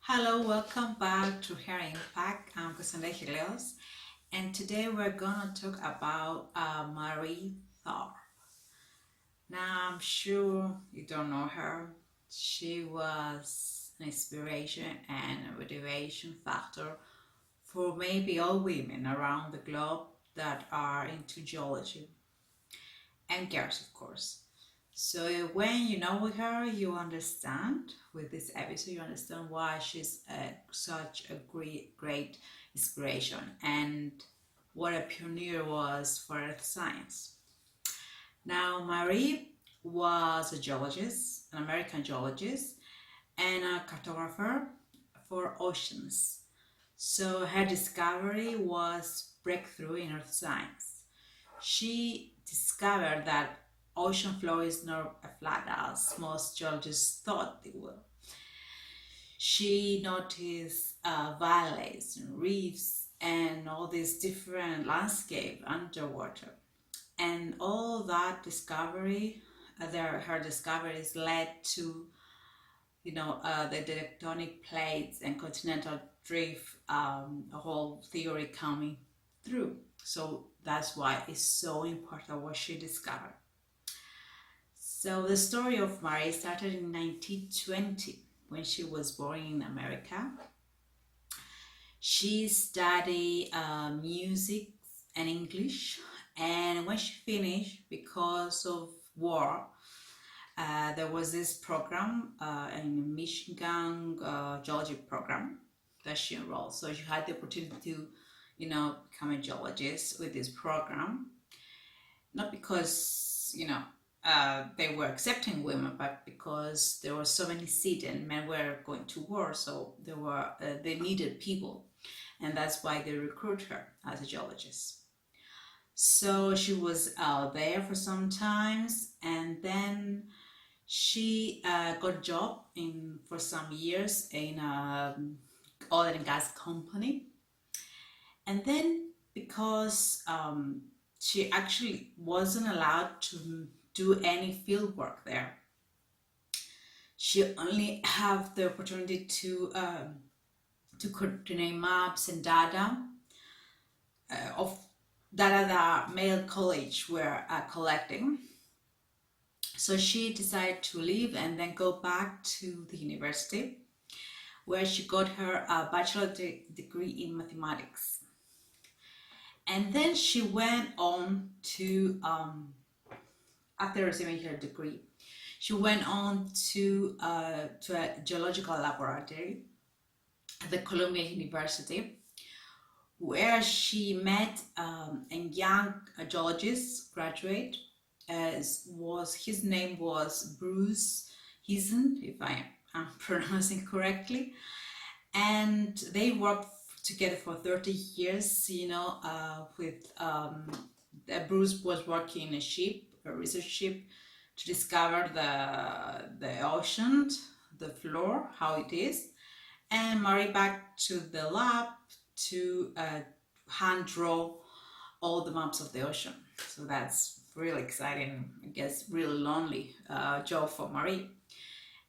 Hello, welcome back to Hair Impact. I'm Cassandra Helios, and today we're gonna talk about Marie Tharp. Now, I'm sure you don't know her. She was an inspiration and a motivation factor for maybe all women around the globe that are into geology and girls, of course. So when you know her, you understand with this episode, you understand why she's such a great inspiration and what a pioneer was for earth science. Now, Marie was a geologist, an American geologist, and a cartographer for oceans. So her discovery was breakthrough in earth science. She discovered that ocean floor is not a flat as most geologists thought they were. She noticed valleys and reefs and all these different landscape underwater. And all that discovery, her discoveries led to, the tectonic plates and continental drift, a whole theory coming through. So that's why it's so important what she discovered. So the story of Marie started in 1920 when she was born in America. She studied music and English, and when she finished, because of war, there was this program in Michigan geology program that she enrolled. So she had the opportunity to, become a geologist with this program. Not because, they were accepting women, but because there were so many seats and men were going to war, so they needed people, and that's why they recruit her as a geologist. So she was out there for some times, and then she got a job for some years in an oil and gas company, and then because she actually wasn't allowed to do any field work there. She only have the opportunity to coordinate maps and data of data that Male College were collecting. So she decided to leave and then go back to the university, where she got her bachelor degree in mathematics. And then she went on to after receiving her degree, she went on to a geological laboratory at the Columbia University, where she met a young geologist graduate. His name was Bruce Heason, if I am pronouncing correctly, and they worked together for 30 years. With Bruce was working in a research ship, to discover the ocean, the floor, how it is, and Marie back to the lab to hand draw all the maps of the ocean. So that's really exciting, I guess, really lonely job for Marie.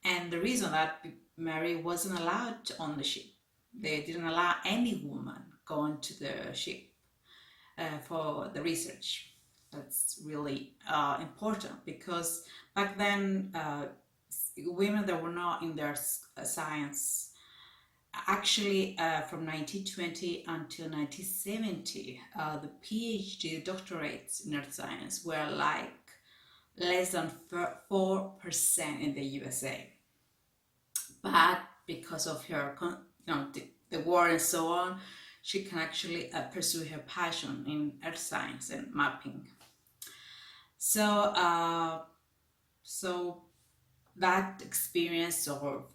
And the reason that Marie wasn't allowed on the ship, they didn't allow any woman going to the ship for the research. That's really important, because back then women that were not in their science, actually from 1920 until 1970, the PhD doctorates in earth science were like less than 4% in the USA. But because of her, the war and so on, she can actually pursue her passion in earth science and mapping. So that experience of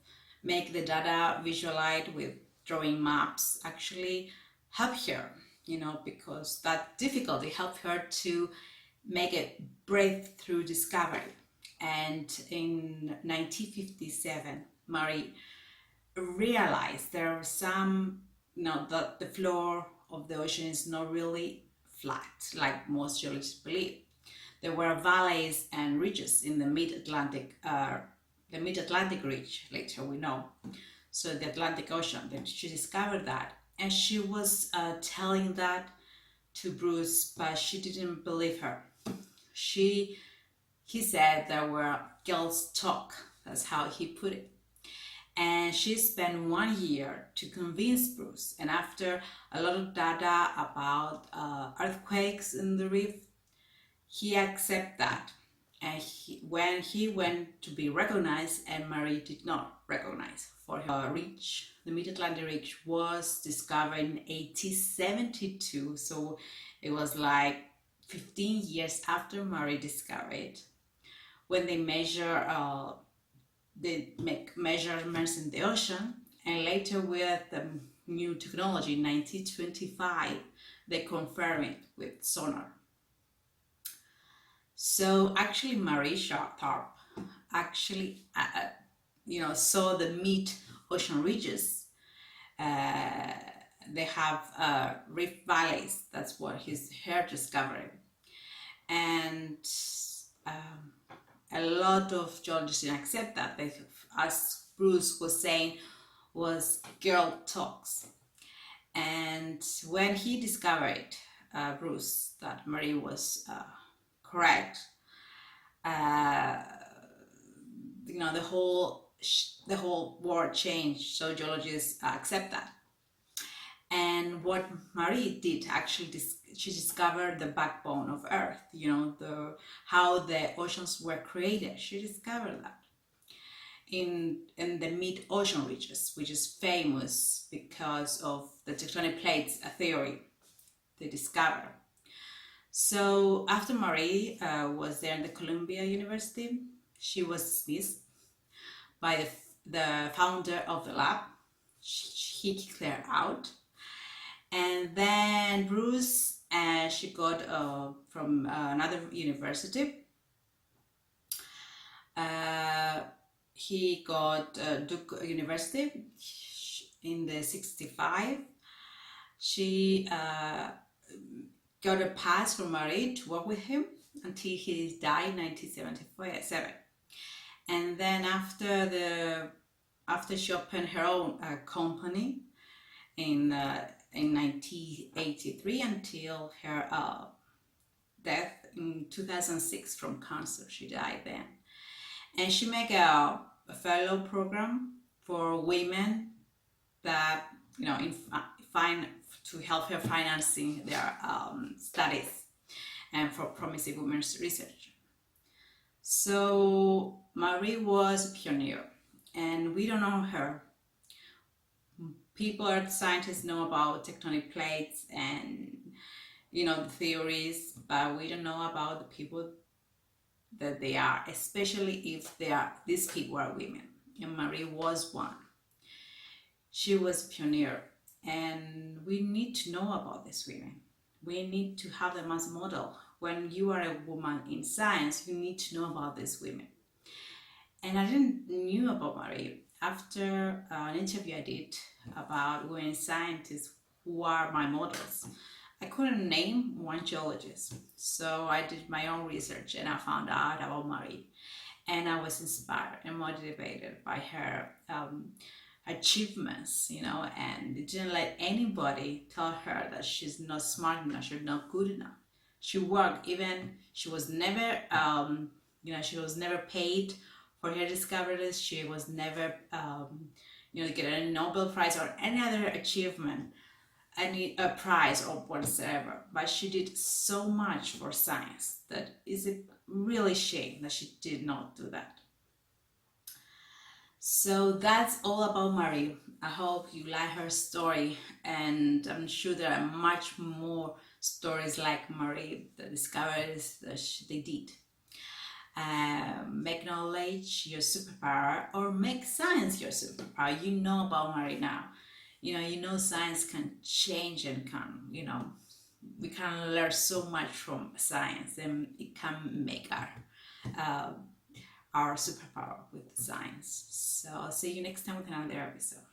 make the data visualized with drawing maps actually help her, because that difficulty helped her to make a breakthrough discovery. And in 1957, Marie realized there are some, that the floor of the ocean is not really flat like most geologists believe. There were valleys and ridges in the mid-Atlantic ridge, later we know. so the Atlantic Ocean. Then she discovered that, and she was telling that to Bruce, but she didn't believe her. He said there were girls talk. That's how he put it. And she spent 1 year to convince Bruce. And after a lot of data about earthquakes in the reef, he accepted that. And when he went to be recognized, and Marie did not recognize for her reach, the Mid-Atlantic Ridge was discovered in 1872. So it was like 15 years after Marie discovered it. When they they make measurements in the ocean, and later with the new technology in 1925, they confirm it with sonar. So actually Marie Tharp actually saw the mid-ocean ridges. They have reef valleys. That's what her discovery. And a lot of geologists didn't accept that. They, as Bruce was saying, was girl talks. And when he discovered, Bruce, that Marie was correct, the whole world changed. So geologists accept that. And what Marie did actually, she discovered the backbone of Earth. How the oceans were created. She discovered that in the mid-ocean ridges, which is famous because of the tectonic plates theory they discovered. So after Marie was there in the Columbia University, she was dismissed by the founder of the lab. He kicked her out. And then Bruce, she got from another university. He got Duke University in the 65. She got a pass from Marie to work with him until he died in 1977. And then after she opened her own company in 1983 until her death in 2006 from cancer. She died then. And she made a fellow program for women that, to help her financing their studies and for promising women's research. So Marie was a pioneer, and we don't know her. People, earth scientists, know about tectonic plates and the theories, but we don't know about the people that they are, especially if these people are women. And Marie was one. She was a pioneer, and we need to know about these women. We need to have them as a model. When you are a woman in science, you need to know about these women. And I didn't knew about Marie after an interview I did about women scientists who are my models. I couldn't name one geologist, so I did my own research and I found out about Marie, and I was inspired and motivated by her achievements, and didn't let anybody tell her that she's not smart enough, she's not good enough. She worked, even she was never she was never paid for her discoveries. She was never get a Nobel Prize or any other achievement, any prize or whatsoever, but she did so much for science that is a really shame that she did not do that. So that's all about Marie. I hope you like her story, and I'm sure there are much more stories like Marie, the discoveries that they did. Make knowledge your superpower, or make science your superpower. You know about Marie now. Science can change and we can learn so much from science, and it can make our superpower with science. So I'll see you next time with another episode.